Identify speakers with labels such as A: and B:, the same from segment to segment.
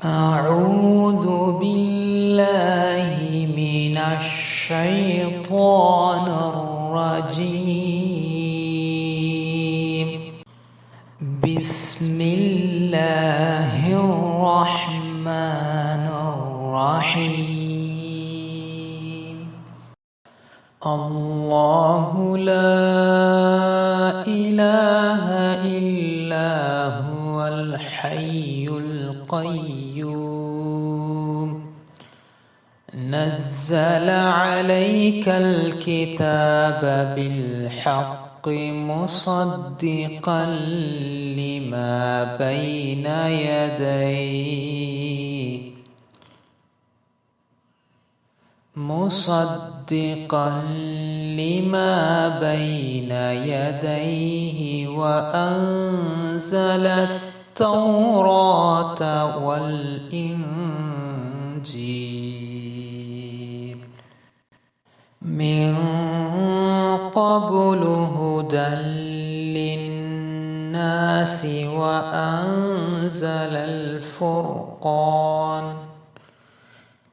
A: أعوذ بالله من الشيطان الرجيم بسم الله الرحمن الرحيم الله لا إله إلا هو الحي القيوم نزل عليك الكتاب بالحق مصدقا لما بين يديه وأنزل التوراة والإنجيل من قبل هدى للناس وأنزل الفرقان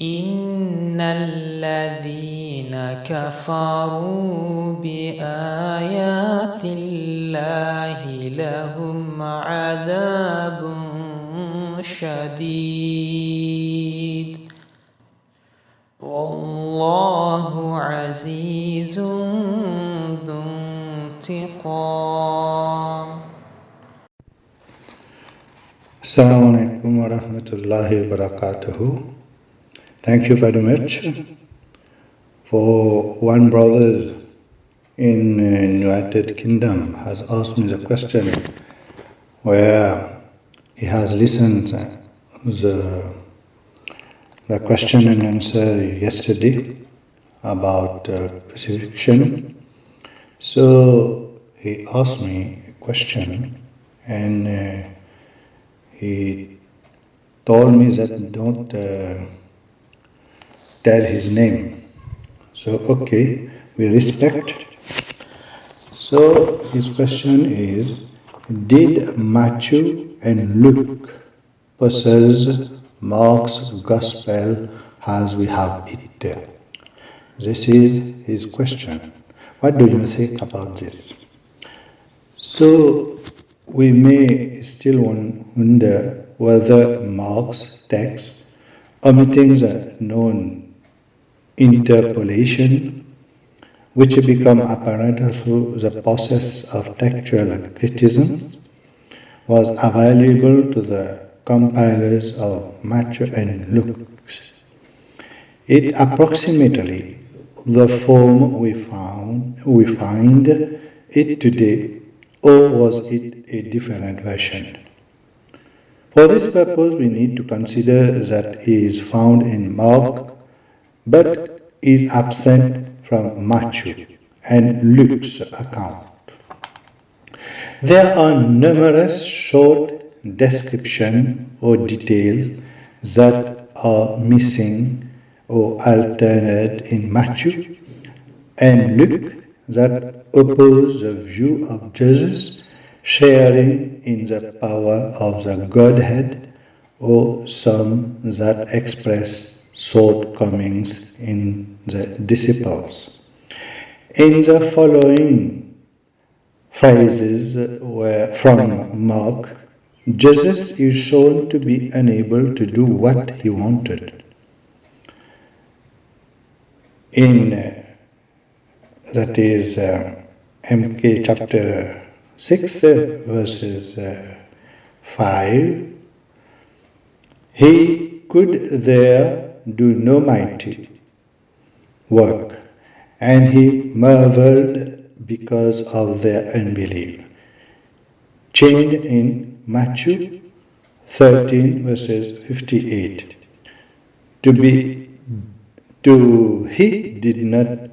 A: إن الذين كفروا بآيات الله لهم عذاب شديد والله عزيز ذو انتقام.
B: Assalamu alaikum wa rahmatullahi wa barakatuhu. Thank you very much for one brother in United Kingdom has asked me the question where he has listened the question and answer yesterday about crucifixion. So he asked me a question and he told me that don't tell his name. So okay, we respect. So his question is, did Matthew and Luke possess Mark's Gospel as we have it there? This is his question. What do you think about this? So we may still wonder whether Mark's text, omitting the known interpolation, which become apparent through the process of textual criticism, was available to the compilers of Matthew and Luke. It approximately the form we find it today, or was it a different version? For this purpose, we need to consider that it is found in Mark, but is absent from Matthew and Luke's account. There are numerous short descriptions or details that are missing or altered in Matthew and Luke that oppose the view of Jesus sharing in the power of the Godhead, or some that express shortcomings in the disciples. In the following phrases from Mark, Jesus is shown to be unable to do what he wanted. In that is MK chapter 6 verses 5, he could there do no mighty work, and he marveled because of their unbelief. Chained in Matthew 13 verses 58. He did not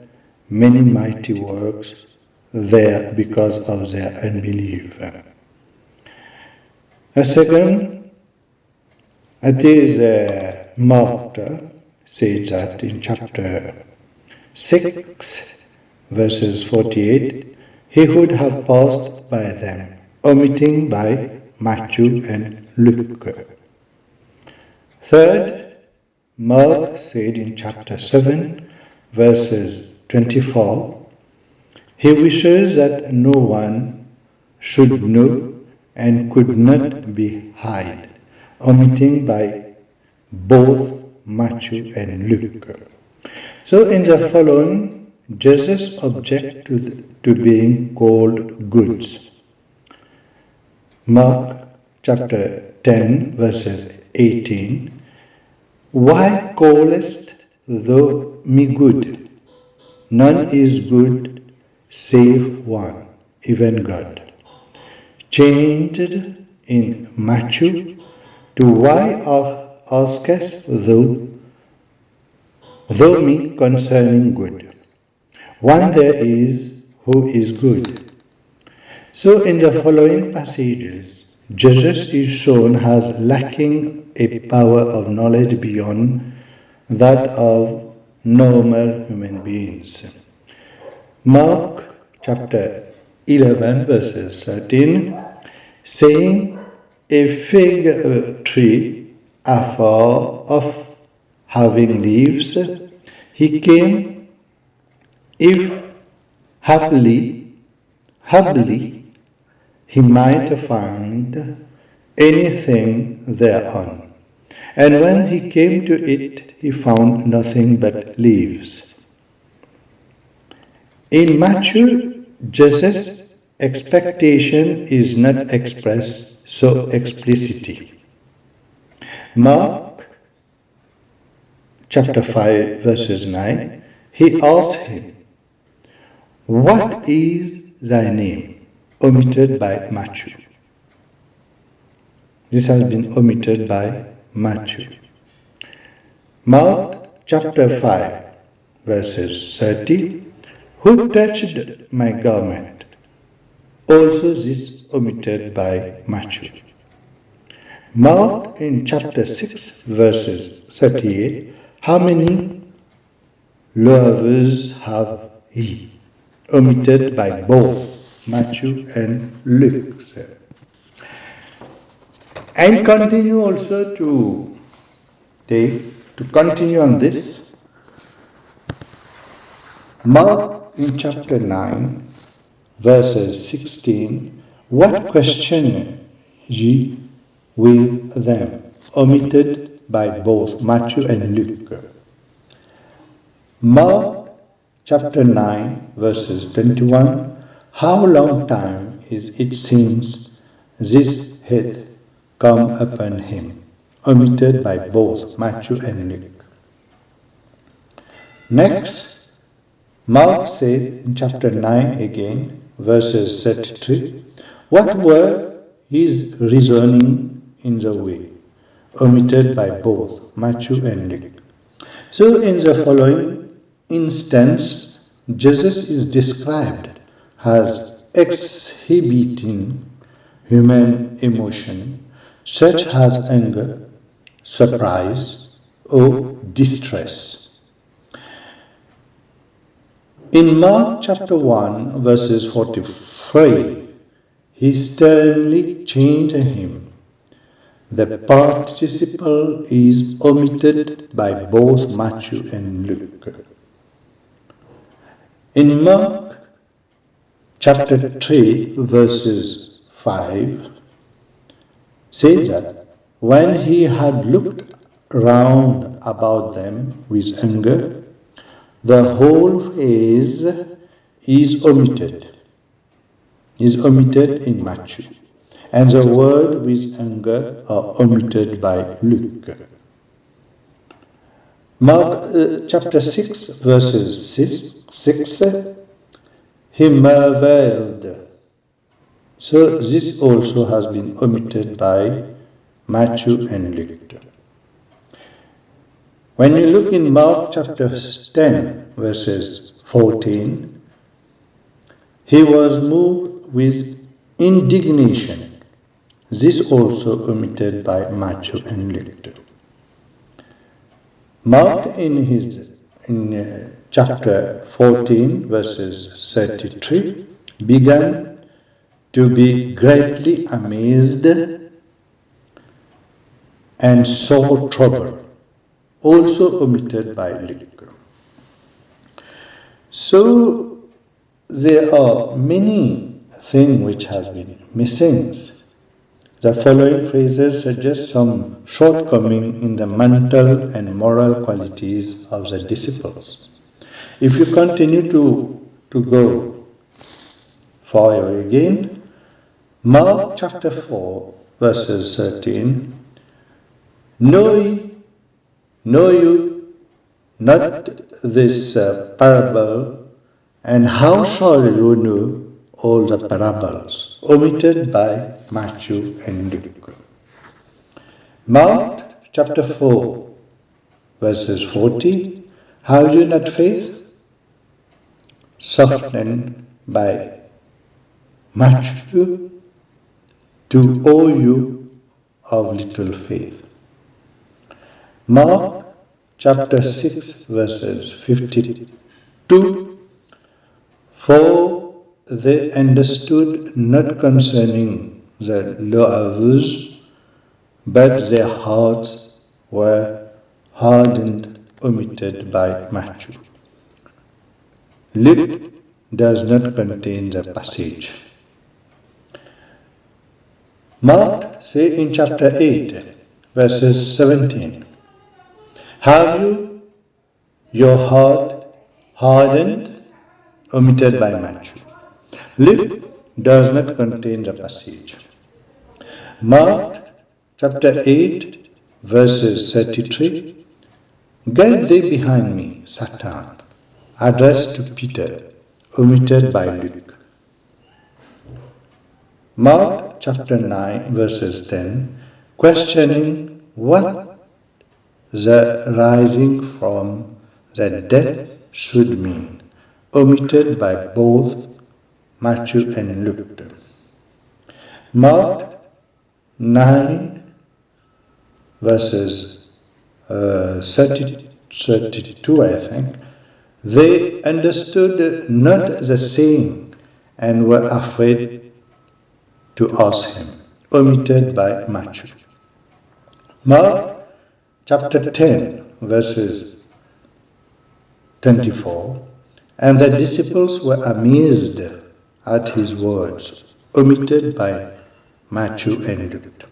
B: many mighty works there because of their unbelief. A second, it is Mark says that in chapter 6 verses 48, he would have passed by them, omitting by Matthew and Luke. Third, Mark said in chapter 7, verses 24, he wishes that no one should know and could not be hid, omitting by both Matthew and Luke. So in the following, Jesus objects to being called goods. Mark chapter 10 verses 18, why callest thou me good? None is good save one, even God. Changed in Matthew to why askest thou me concerning good? One there is who is good. So in the following passages, Jesus is shown as lacking a power of knowledge beyond that of normal human beings. Mark chapter 11 verses 13, saying, a fig tree afar off having leaves, he came, if haply he might find anything thereon. And when he came to it, he found nothing but leaves. In Matthew, Jesus' expectation is not expressed so explicitly. Mark chapter 5 verses 9, he asked him, what is thy name? Omitted by Matthew. This has been omitted by Matthew. Mark chapter 5 verses 30, who touched my garment? Also this omitted by Matthew. Mark in chapter 6 verses 38, how many lovers have he? Omitted by both Matthew and Luke. And continue also to continue on this. Mark in chapter 9 verses 16, what question ye with them? Omitted by both Matthew and Luke. Mark chapter 9 verses 21, how long time is it since this hath come upon him? Omitted by both Matthew and Luke. Next, Mark said in chapter 9 again, verses 33, what were his reasoning in the way? Omitted by both Matthew and Luke. So in the following instance, Jesus is described as exhibiting human emotion such as anger, surprise, or distress. In Mark chapter 1 verses 43, he sternly changed him. The participle is omitted by both Matthew and Luke. In Mark chapter 3 verses 5 says that when he had looked round about them with anger, the whole phrase is omitted in Matthew, and the word with anger are omitted by Luke. Mark chapter 6 verses 6, he marveled. So this also has been omitted by Matthew and Luke. When you look in Mark chapter 10 verses 14, he was moved with indignation. This also omitted by Matthew and Luke. Mark in chapter 14 verses 33 began to be greatly amazed and sore trouble, also omitted by Luke. So there are many things which has been missing. The following phrases suggest some shortcoming in the mental and moral qualities of the disciples. If you continue to go further again, Mark chapter 4 verses 13, Know you not this parable, and how shall you know all the parables? Omitted by Matthew and Luke. Mark chapter 4 verses 40, Have you not faith? Softened by Matthew, to all you of little faith. Mark chapter 6 verses 52, For they understood not concerning the laws, but their hearts were hardened, omitted by Matthew. Luke does not contain the passage. Mark say in chapter 8 verses 17, Have you your heart hardened? Omitted by Matthew. Luke does not contain the passage. Mark chapter 8 verses 33, Get thee behind me, Satan, addressed to Peter, omitted by Luke. Mark chapter 9 verses 10, questioning what the rising from the dead should mean, omitted by both Matthew and Luke. Mark 9 verses 32, I think, they understood not the saying and were afraid to ask him, omitted by Matthew. Mark chapter 10 verses 24, and the disciples were amazed at his words, omitted by Matthew and Luke.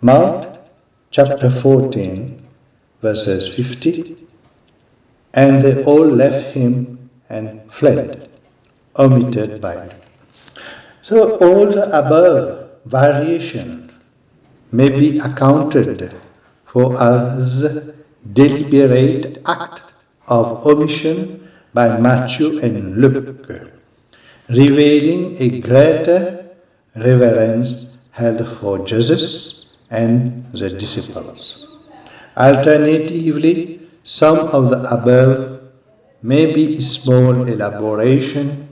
B: Mark chapter 14 verses 50, and they all left him and fled, omitted by Luke. So all the above variation may be accounted for as deliberate act of omission by Matthew and Luke, revealing a greater reverence held for Jesus and the disciples. Alternatively, some of the above may be small elaboration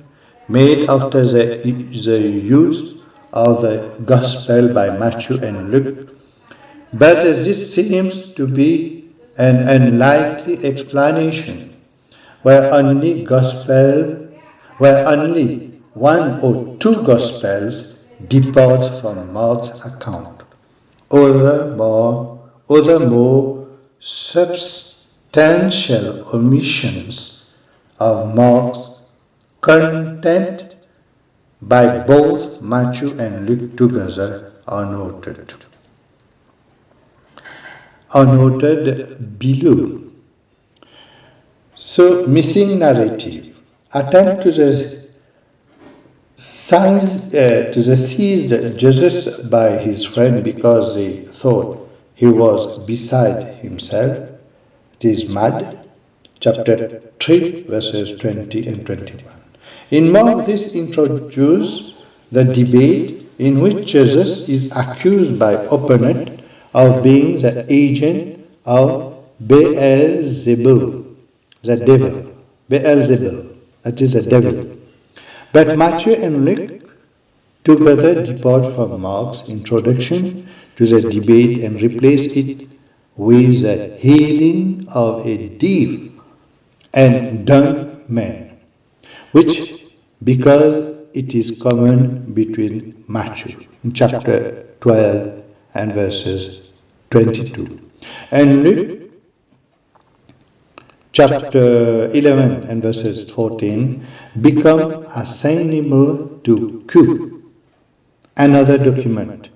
B: made after the use of the Gospel by Matthew and Luke, but this seems to be an unlikely explanation where only one or two Gospels depart from Mark's account. Other more substantial omissions of Mark's content by both Matthew and Luke together are noted below. So, missing narrative. Attempt to seize Jesus by his friend because they thought he was beside himself. It is mad. Chapter 3 verses 20 and 21. In Mark, this introduces the debate in which Jesus is accused by opponent of being the agent of Beelzebul, the devil. Beelzebul, that is the devil. But Matthew and Luke together depart from Mark's introduction to the debate and replace it with the healing of a deaf and dumb man, which, because it is common between Matthew in chapter 12 and verses 22. And Luke chapter 11 and verses 14 become assignable to Q, another document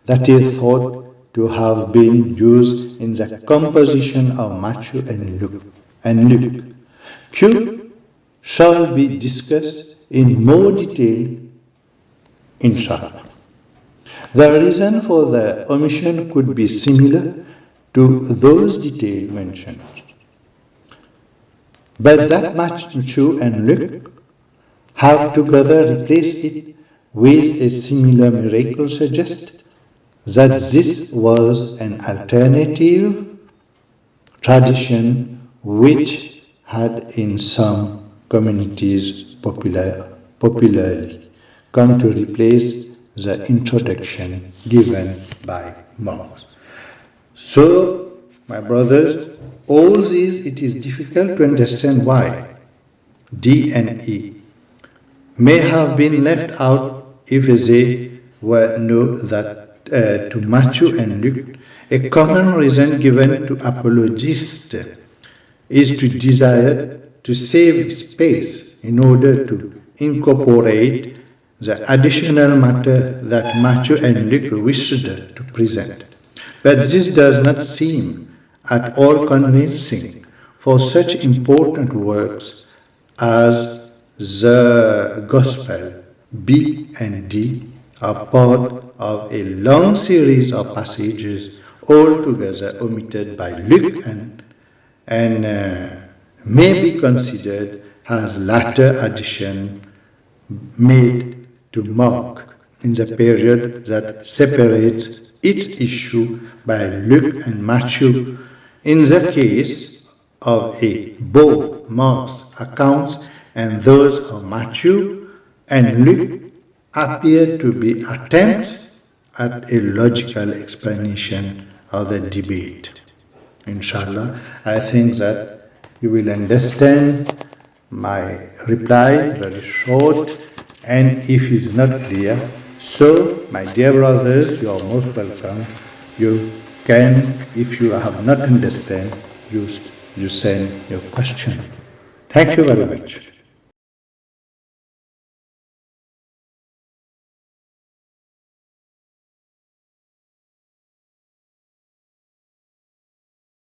B: that is thought to have been used in the composition of Matthew and Luke. Q shall be discussed in more detail, inshallah. The reason for the omission could be similar to those details mentioned, but that Matthew and Luke have together replaced it with a similar miracle suggests that this was an alternative tradition which had in some communities popularly come to replace the introduction given by monks. So, my brothers, all these it is difficult to understand why D and E may have been left out if they were known that to Matthew and Luke. A common reason given to apologists is to desire to save space in order to incorporate the additional matter that Matthew and Luke wished to present. But this does not seem at all convincing, for such important works as the Gospel B and D are part of a long series of passages altogether omitted by Luke and may be considered as latter addition made to Mark in the period that separates its issue by Luke and Matthew. In the case of both Mark's accounts and those of Matthew and Luke appear to be attempts at a logical explanation of the debate. Inshallah, I think that you will understand my reply, very short, and if it's not clear, so my dear brothers, you are most welcome. You can, if you have not understand, you send your question. Thank you very much.